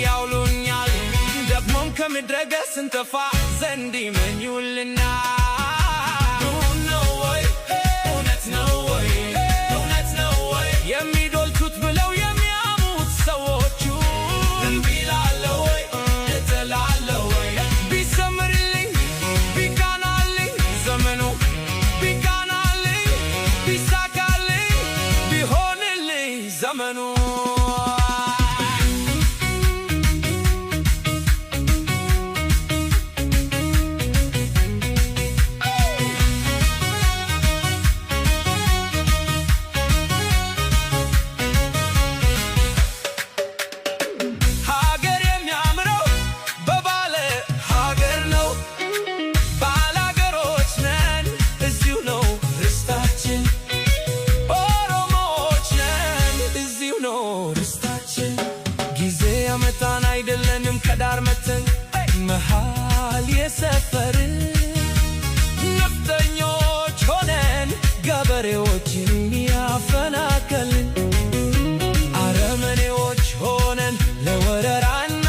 ያውሉኛል ደግሞም ከምድረ ገጽ እንጠፋ ዘንድ ይመኙልናል። የሚዶልቱት ብለው የሚያሙት ሰዎቹ እምቢ እላለሁ ወይ እጥላለሁ ወይ ቢሰምርልኝ ቢቃናልኝ ዘመኑ ቢቃናልኝ ቢሳካልኝ ቢሆንልኝ ዘመኑ ጊዜ ያመጣን አይደለንም ከዳር መተን መሃል የሰፈርን ነፍጠኞች ሆነን ገበሬዎችን ያፈናቀልን አረመኔዎች ሆነን ለወረራና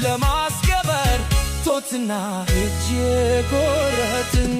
ለማስገበር ጦትና እጅ የቆረጥን